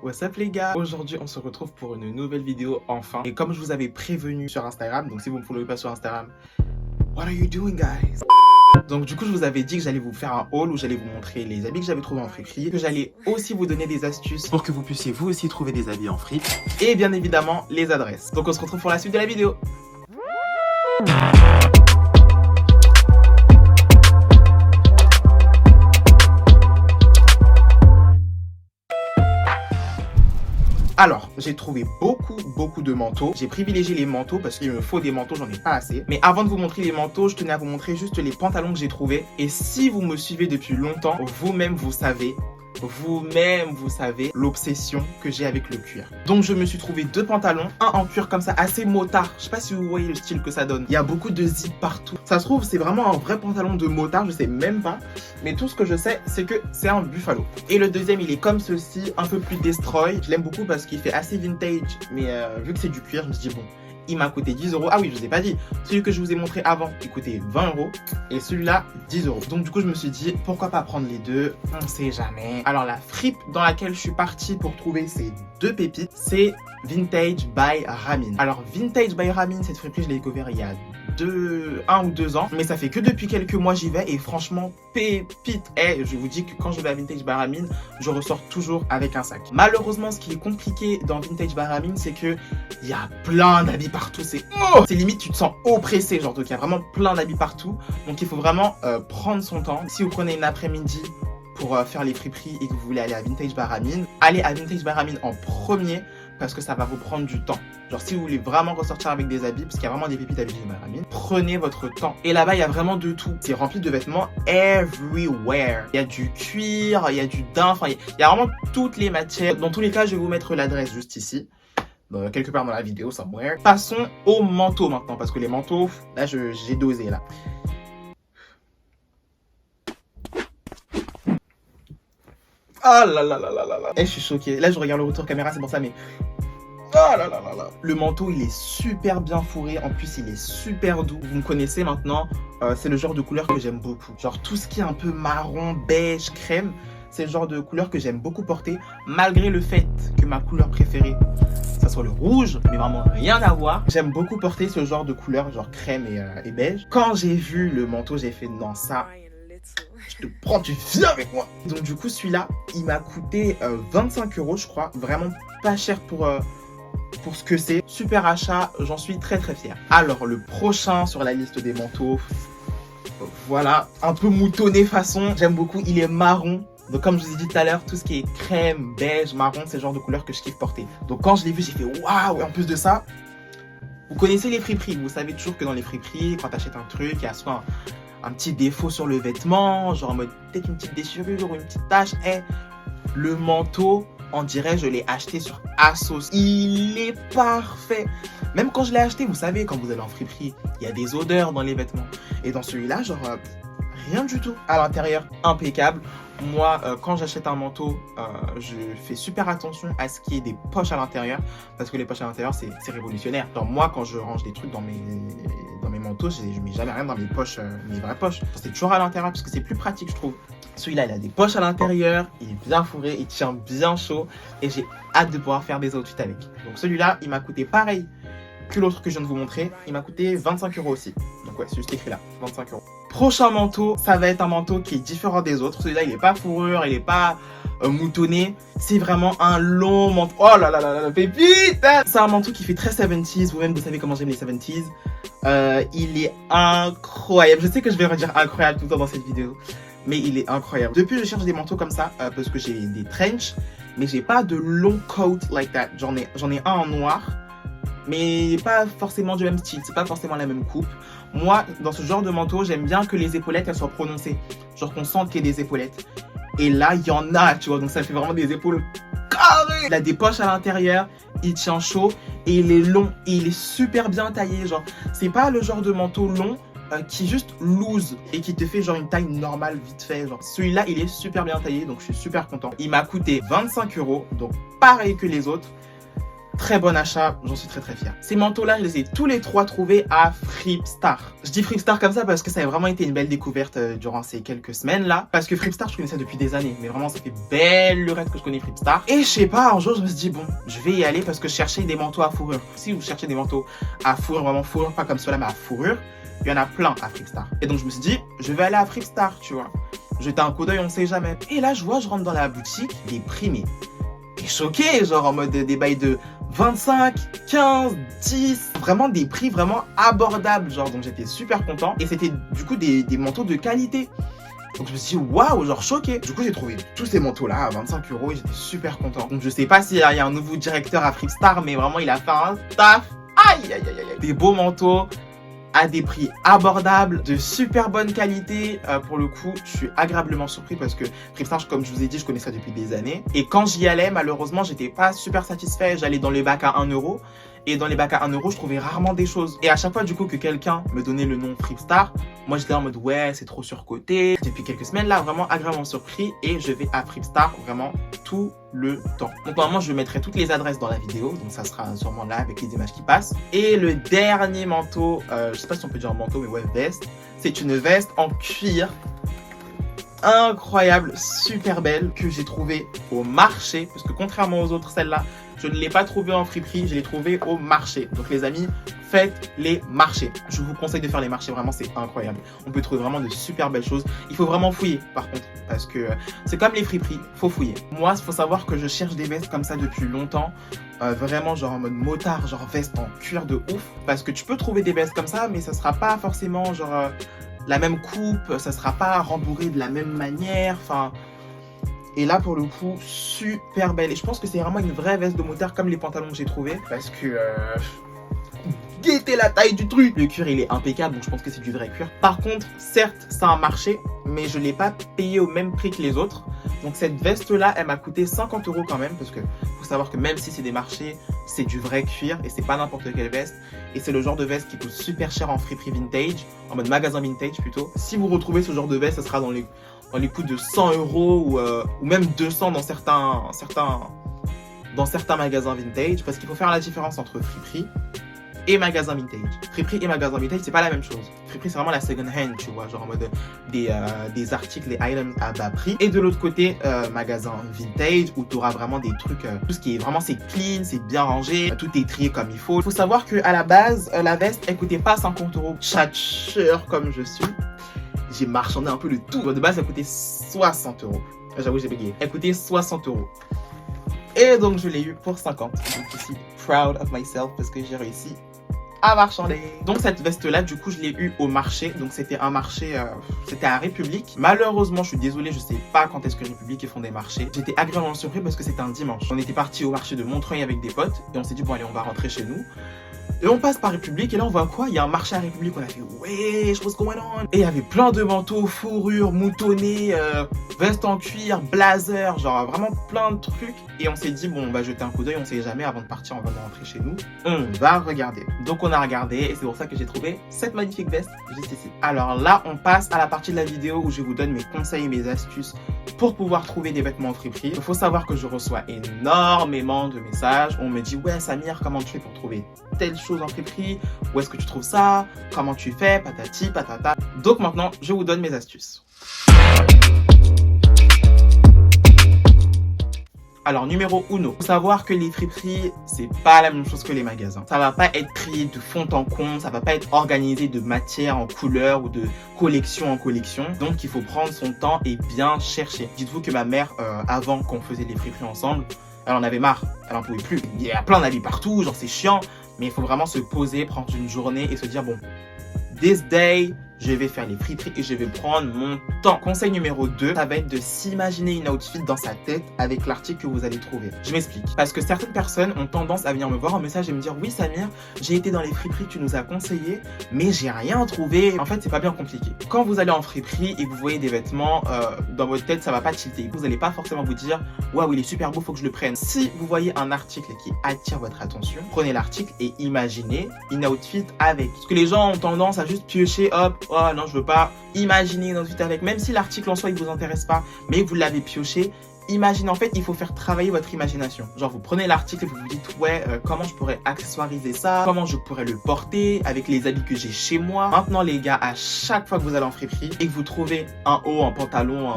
What's up les gars? Aujourd'hui on se retrouve pour une nouvelle vidéo enfin. Et comme je vous avais prévenu sur Instagram, donc si vous ne me followez pas sur Instagram, what are you doing guys? Donc du coup je vous avais dit que j'allais vous faire un haul où j'allais vous montrer les habits que j'avais trouvés en friperie, que j'allais aussi vous donner des astuces pour que vous puissiez vous aussi trouver des habits en fripe, et bien évidemment les adresses. Donc on se retrouve pour la suite de la vidéo. Alors, j'ai trouvé beaucoup de manteaux. J'ai privilégié les manteaux parce qu'il me faut des manteaux, j'en ai pas assez. Mais avant de vous montrer les manteaux, je tenais à vous montrer juste les pantalons que j'ai trouvés. Et si vous me suivez depuis longtemps, vous-même vous savez l'obsession que j'ai avec le cuir. Donc je me suis trouvé deux pantalons, un en cuir comme ça, assez motard. Je sais pas si vous voyez le style que ça donne. Il y a beaucoup de zip partout. Ça se trouve, c'est vraiment un vrai pantalon de motard, je sais même pas. Mais tout ce que je sais, c'est que c'est un buffalo. Et le deuxième, il est comme ceci, un peu plus destroy. Je l'aime beaucoup parce qu'il fait assez vintage. Mais vu que c'est du cuir, je me suis dit bon, il m'a coûté 10 €. Ah oui, je vous ai pas dit. Celui que je vous ai montré avant, il coûtait 20 € et celui-là, 10 €. Donc du coup, je me suis dit, pourquoi pas prendre les deux? On sait jamais. Alors la fripe dans laquelle je suis partie pour trouver ces deux pépites, c'est Vintage by Ramin. Alors Vintage by Ramin, cette friperie, je l'ai découvert il y a 1 ou 2 ans. Mais ça fait que depuis quelques mois, j'y vais et franchement, pépite. Et je vous dis que quand je vais à Vintage by Ramin, je ressors toujours avec un sac. Malheureusement, ce qui est compliqué dans Vintage by Ramin, c'est que il y a plein d'habits partout, c'est limite tu te sens oppressé, genre, donc il y a vraiment plein d'habits partout, donc il faut vraiment prendre son temps. Si vous prenez une après-midi pour faire les friperies et que vous voulez aller à Vintage by Ramin, allez à Vintage by Ramin en premier parce que ça va vous prendre du temps. Genre si vous voulez vraiment ressortir avec des habits, parce qu'il y a vraiment des pépites à Vintage by Ramin, prenez votre temps. Et là-bas il y a vraiment de tout, c'est rempli de vêtements everywhere. Il y a du cuir, il y a du daim, enfin il y a vraiment toutes les matières. Dans tous les cas, je vais vous mettre l'adresse juste ici. Quelque part dans la vidéo, somewhere. Passons aux manteaux maintenant, parce que les manteaux, là, j'ai dosé, là. Ah là là là là là là. Eh, je suis choqué. Là, je regarde le retour caméra, c'est pour ça, mais... Ah là là là là. Le manteau, il est super bien fourré. En plus, il est super doux. Vous me connaissez maintenant. C'est le genre de couleur que j'aime beaucoup. Genre, tout ce qui est un peu marron, beige, crème, c'est le genre de couleur que j'aime beaucoup porter, malgré le fait que ma couleur préférée, ça soit le rouge, mais vraiment rien à voir. J'aime beaucoup porter ce genre de couleur, genre crème et beige. Quand j'ai vu le manteau, j'ai fait non, ça, je te prends, tu viens avec moi. Donc du coup, celui-là, il m'a coûté 25 € je crois, vraiment pas cher pour ce que c'est. Super achat, j'en suis très fier. Alors le prochain sur la liste des manteaux, voilà, un peu moutonné façon, j'aime beaucoup, il est marron. Donc comme je vous ai dit tout à l'heure, tout ce qui est crème, beige, marron, c'est le genre de couleur que je kiffe porter. Donc quand je l'ai vu, j'ai fait waouh. Et en plus de ça, vous connaissez les friperies. Vous savez toujours que dans les friperies, quand tu achètes un truc, il y a soit un petit défaut sur le vêtement, genre en mode peut-être une petite déchirure ou une petite tache. Et le manteau, on dirait je l'ai acheté sur ASOS. Il est parfait. Même quand je l'ai acheté, vous savez, quand vous allez en friperie, il y a des odeurs dans les vêtements. Et dans celui-là, genre rien du tout. À l'intérieur, impeccable. Moi, quand j'achète un manteau, je fais super attention à ce qu'il y ait des poches à l'intérieur, parce que les poches à l'intérieur, c'est révolutionnaire. Genre moi, quand je range des trucs dans mes manteaux, je mets jamais rien dans mes poches, mes vraies poches. C'est toujours à l'intérieur, parce que c'est plus pratique, je trouve. Celui-là, il a des poches à l'intérieur, il est bien fourré, il tient bien chaud, et j'ai hâte de pouvoir faire des outfits avec. Donc celui-là, il m'a coûté pareil que l'autre que je viens de vous montrer, il m'a coûté 25 € aussi. Donc ouais, c'est juste écrit là, 25 €. Prochain manteau, ça va être un manteau qui est différent des autres. Celui-là, il est pas fourrure, il est pas moutonné. C'est vraiment un long manteau. Oh là là là là, pépite! C'est un manteau qui fait très 70s. Vous-même, vous savez comment j'aime les 70s. Il est incroyable. Je sais que je vais redire incroyable tout le temps dans cette vidéo, mais il est incroyable. Depuis, je cherche des manteaux comme ça parce que j'ai des trench, mais j'ai pas de long coat like that. J'en ai un en noir, mais pas forcément du même style, c'est pas forcément la même coupe. Moi, dans ce genre de manteau, j'aime bien que les épaulettes, elles soient prononcées. Genre qu'on sente qu'il y a des épaulettes. Et là, il y en a, tu vois, donc ça fait vraiment des épaules carrées. Il a des poches à l'intérieur, il tient chaud, et il est long, et il est super bien taillé. Genre, c'est pas le genre de manteau long qui juste loose et qui te fait genre une taille normale vite fait. Genre, celui-là, il est super bien taillé, donc je suis super content. Il m'a coûté 25 €, donc pareil que les autres. Très bon achat, j'en suis très très fier. Ces manteaux-là, je les ai tous les trois trouvés à Fripstar. Je dis Fripstar comme ça parce que ça a vraiment été une belle découverte durant ces quelques semaines-là. Parce que Fripstar, je connaissais depuis des années. Mais vraiment, ça fait belle lurette que je connais Fripstar. Et je sais pas, un jour, je me suis dit, bon, je vais y aller parce que je cherchais des manteaux à fourrure. Si vous cherchez des manteaux à fourrure, vraiment fourrure, pas comme cela, mais à fourrure, il y en a plein à Fripstar. Et donc, je me suis dit, je vais aller à Fripstar, tu vois. Jeter un coup d'œil, on sait jamais. Et là, je rentre dans la boutique, des prix, mais choqué, genre en mode des bails de 25, 15, 10, vraiment des prix vraiment abordables, genre, donc j'étais super content. Et c'était du coup des manteaux de qualité. Donc je me suis dit, waouh, genre choqué. Du coup, j'ai trouvé tous ces manteaux-là à 25 € et j'étais super content. Donc je sais pas s'il y a un nouveau directeur à Fripstar, mais vraiment, il a fait un taf. Aïe, aïe, aïe, aïe. Des beaux manteaux à des prix abordables, de super bonne qualité. Pour le coup, je suis agréablement surpris parce que Fripstar, comme je vous ai dit, je connais ça depuis des années. Et quand j'y allais, malheureusement, j'étais pas super satisfait. J'allais dans les bacs à 1 €. Et dans les bacs à 1 €, je trouvais rarement des choses. Et à chaque fois, du coup, que quelqu'un me donnait le nom Fripstar, moi, j'étais en mode, ouais, c'est trop surcoté. Depuis quelques semaines, là, vraiment agréablement surpris. Et je vais à Fripstar vraiment tout le temps. Donc, normalement, je mettrai toutes les adresses dans la vidéo. Donc, ça sera sûrement là avec les images qui passent. Et le dernier manteau, je sais pas si on peut dire un manteau, mais ouais, veste. C'est une veste en cuir incroyable, super belle, que j'ai trouvée au marché. Parce que contrairement aux autres, celle-là, je ne l'ai pas trouvée en friperie, je l'ai trouvée au marché. Donc les amis, faites les marchés. Je vous conseille de faire les marchés, vraiment c'est incroyable. On peut trouver vraiment de super belles choses. Il faut vraiment fouiller par contre, parce que c'est comme les friperies, faut fouiller. Moi, il faut savoir que je cherche des vestes comme ça depuis longtemps. Vraiment genre en mode motard, genre veste en cuir de ouf. Parce que tu peux trouver des vestes comme ça, mais ça sera pas forcément genre la même coupe, ça sera pas rembourré de la même manière, enfin... Et là, pour le coup, super belle. Et je pense que c'est vraiment une vraie veste de motard comme les pantalons que j'ai trouvés. Parce que... guettez la taille du truc. Le cuir, il est impeccable, donc je pense que c'est du vrai cuir. Par contre, certes, ça a marché, mais je ne l'ai pas payé au même prix que les autres. Donc cette veste-là, elle m'a coûté 50 € quand même. Parce que faut savoir que même si c'est des marchés, c'est du vrai cuir. Et c'est pas n'importe quelle veste. Et c'est le genre de veste qui coûte super cher en friperie vintage. En mode magasin vintage plutôt. Si vous retrouvez ce genre de veste, ça sera dans les coûts de 100 € ou même 200 dans certains magasins vintage, parce qu'il faut faire la différence entre friperie et magasin vintage. Friperie et magasin vintage, c'est pas la même chose. Friperie, c'est vraiment la second hand, tu vois, genre en mode des articles, des items à bas prix. Et de l'autre côté, magasin vintage, où tu auras vraiment des trucs, tout ce qui est vraiment, c'est clean, c'est bien rangé, tout est trié comme il faut. Il faut savoir qu'à la base, la veste, elle coûtait pas 50 €. Tchatcheur comme je suis. J'ai marchandé un peu le tout. De base, elle coûtait 60 €. J'avoue, j'ai bégayé. Elle coûtait 60 €. Et donc, je l'ai eu pour 50. Donc, je suis proud of myself parce que j'ai réussi à marchander. Donc, cette veste-là, du coup, je l'ai eu au marché. Donc, c'était un marché, c'était à République. Malheureusement, je suis désolée, je sais pas quand est-ce que République font des marchés. J'étais agréablement surpris parce que c'était un dimanche. On était parti au marché de Montreuil avec des potes et on s'est dit, bon, allez, on va rentrer chez nous. Et on passe par République et là on voit quoi? Il y a un marché à République, on a fait ouais, what's going on? Et il y avait plein de manteaux, fourrures, moutonnés, vestes en cuir, blazer, genre vraiment plein de trucs. Et on s'est dit bon, on va jeter un coup d'œil, on sait jamais, avant de partir, on va rentrer chez nous. On va regarder. Donc on a regardé et c'est pour ça que j'ai trouvé cette magnifique veste juste ici. Alors là, on passe à la partie de la vidéo où je vous donne mes conseils et mes astuces pour pouvoir trouver des vêtements en friperie. Il faut savoir que je reçois énormément de messages. On me dit ouais Samir, comment tu fais pour trouver telle chose en friperie? Où est-ce que tu trouves ça? Comment tu fais? Patati, patata. Donc maintenant, je vous donne mes astuces. Alors, numéro 1, faut savoir que les friperies, c'est pas la même chose que les magasins. Ça va pas être trié de fond en comble, ça va pas être organisé de matière en couleur ou de collection en collection. Donc, il faut prendre son temps et bien chercher. Dites-vous que ma mère, avant qu'on faisait les friperies ensemble, elle en avait marre, elle en pouvait plus. Il y a plein d'avis partout, genre c'est chiant. Mais il faut vraiment se poser, prendre une journée et se dire bon, this day, je vais faire les friperies et je vais prendre mon temps. Conseil numéro 2, ça va être de s'imaginer une outfit dans sa tête avec l'article que vous allez trouver. Je m'explique. Parce que certaines personnes ont tendance à venir me voir en message et me dire oui Samir, j'ai été dans les friperies que tu nous as conseillé, mais j'ai rien trouvé. En fait, c'est pas bien compliqué. Quand vous allez en friperie et que vous voyez des vêtements, dans votre tête, ça va pas tilter. Vous n'allez pas forcément vous dire waouh, il est super beau, faut que je le prenne. Si vous voyez un article qui attire votre attention, prenez l'article et imaginez une outfit avec. Parce que les gens ont tendance à juste piocher, hop, oh non, je veux pas imaginer une outfit avec, même si l'article en soi il vous intéresse pas, mais vous l'avez pioché, Imaginez, en fait, il faut faire travailler votre imagination. Genre, vous prenez l'article et vous vous dites, ouais, comment je pourrais accessoiriser ça? Comment je pourrais le porter avec les habits que j'ai chez moi? Maintenant, les gars, à chaque fois que vous allez en friperie et que vous trouvez un haut, un pantalon,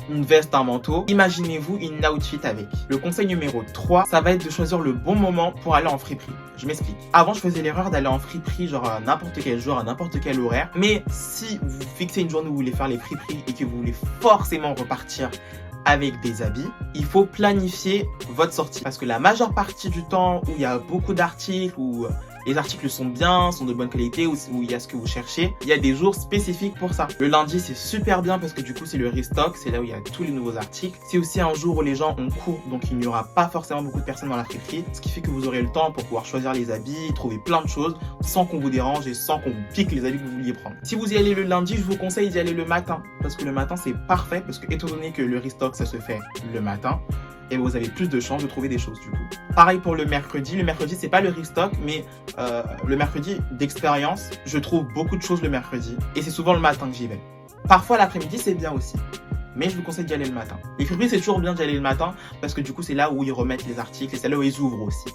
une veste, un manteau, imaginez-vous une outfit avec. Le conseil numéro 3, ça va être de choisir le bon moment pour aller en friperie. Je m'explique. Avant, je faisais l'erreur d'aller en friperie, genre à n'importe quel jour, à n'importe quel horaire. Mais si vous fixez une journée où vous voulez faire les friperies et que vous voulez forcément repartir avec des habits, il faut planifier votre sortie. Parce que la majeure partie du temps où il y a beaucoup d'articles, où les articles sont bien, sont de bonne qualité, où il y a ce que vous cherchez, il y a des jours spécifiques pour ça. Le lundi, c'est super bien parce que du coup, c'est le restock, c'est là où il y a tous les nouveaux articles. C'est aussi un jour où les gens ont cours, donc il n'y aura pas forcément beaucoup de personnes dans la friperie, ce qui fait que vous aurez le temps pour pouvoir choisir les habits, trouver plein de choses, sans qu'on vous dérange et sans qu'on vous pique les habits que vous vouliez prendre. Si vous y allez le lundi, je vous conseille d'y aller le matin, parce que le matin, c'est parfait, parce que étant donné que le restock, ça se fait le matin, et vous avez plus de chances de trouver des choses du coup. Pareil pour le mercredi. Le mercredi, c'est pas le restock, mais le mercredi d'expérience, je trouve beaucoup de choses le mercredi. Et c'est souvent le matin que j'y vais. Parfois, l'après-midi, c'est bien aussi. Mais je vous conseille d'y aller le matin. Les friperies, c'est toujours bien d'y aller le matin parce que du coup, c'est là où ils remettent les articles et c'est là où ils ouvrent aussi.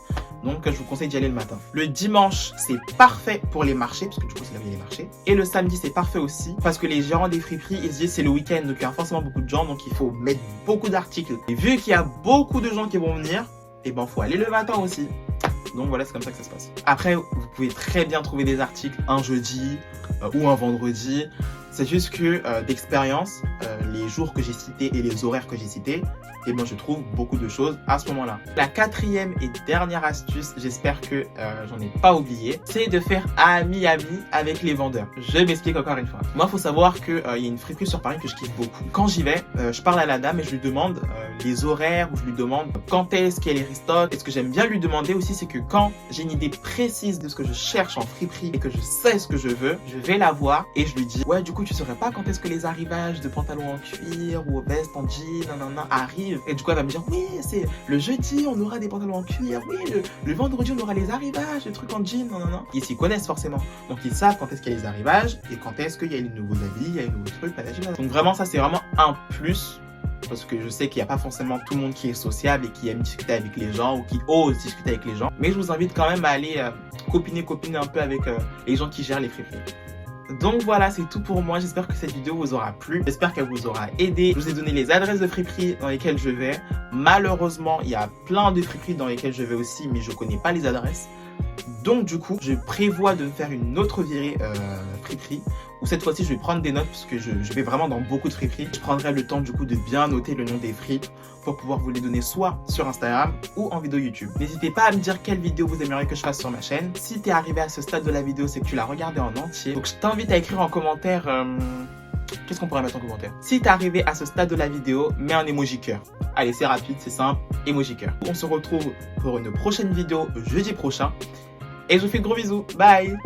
Donc, je vous conseille d'y aller le matin. Le dimanche, c'est parfait pour les marchés parce que du coup, c'est là où il y a les marchés. Et le samedi, c'est parfait aussi parce que les gérants des friperies, ils se disent c'est le week-end, donc il y a forcément beaucoup de gens, donc il faut mettre beaucoup d'articles. Et vu qu'il y a beaucoup de gens qui vont venir, et ben, faut aller le matin aussi. Donc voilà, c'est comme ça que ça se passe. Après, vous pouvez très bien trouver des articles un jeudi ou un vendredi. C'est juste que d'expérience, les jours que j'ai cités et les horaires que j'ai cités, et ben, je trouve beaucoup de choses à ce moment-là. La quatrième et dernière astuce, j'espère que j'en ai pas oublié, c'est de faire ami-ami avec les vendeurs. Je m'explique encore une fois. Moi, il faut savoir qu'il y a une friperie sur Paris que je kiffe beaucoup. Quand j'y vais, je parle à la dame et je lui demande les horaires, ou je lui demande quand est-ce qu'elle est restock. Et ce que j'aime bien lui demander aussi, c'est que quand j'ai une idée précise de ce que je cherche en friperie et que je sais ce que je veux, je vais la voir et je lui dis, ouais, du coup, tu saurais pas quand est-ce que les arrivages de pantalons en cuir ou vestes en jean, nanana, arrivent. Et du coup, elle va me dire, oui, c'est le jeudi, on aura des pantalons en cuir. Oui, le vendredi, on aura les arrivages, les trucs en jean, nanana. Ils s'y connaissent forcément. Donc, ils savent quand est-ce qu'il y a les arrivages et quand est-ce qu'il y a les nouveaux habits, il y a les nouveaux trucs, patati. Donc, vraiment, ça, c'est vraiment un plus. Parce que je sais qu'il n'y a pas forcément tout le monde qui est sociable et qui aime discuter avec les gens ou qui ose discuter avec les gens. Mais je vous invite quand même à aller copiner un peu avec les gens qui gèrent les friperies. Donc voilà, c'est tout pour moi. J'espère que cette vidéo vous aura plu. J'espère qu'elle vous aura aidé. Je vous ai donné les adresses de friperies dans lesquelles je vais. Malheureusement, il y a plein de friperies dans lesquelles je vais aussi, mais je ne connais pas les adresses. Donc du coup, je prévois de faire une autre virée friperie. Où cette fois-ci, je vais prendre des notes parce que je vais vraiment dans beaucoup de friperies. Je prendrai le temps du coup de bien noter le nom des fripes pour pouvoir vous les donner soit sur Instagram ou en vidéo YouTube. N'hésitez pas à me dire quelle vidéo vous aimeriez que je fasse sur ma chaîne. Si tu es arrivé à ce stade de la vidéo, c'est que tu l'as regardé en entier. Donc je t'invite à écrire en commentaire... Qu'est-ce qu'on pourrait mettre en commentaire? Si tu es arrivé à ce stade de la vidéo, mets un emoji cœur. Allez, c'est rapide, c'est simple, emoji cœur. On se retrouve pour une prochaine vidéo jeudi prochain. Et je vous fais de gros bisous. Bye!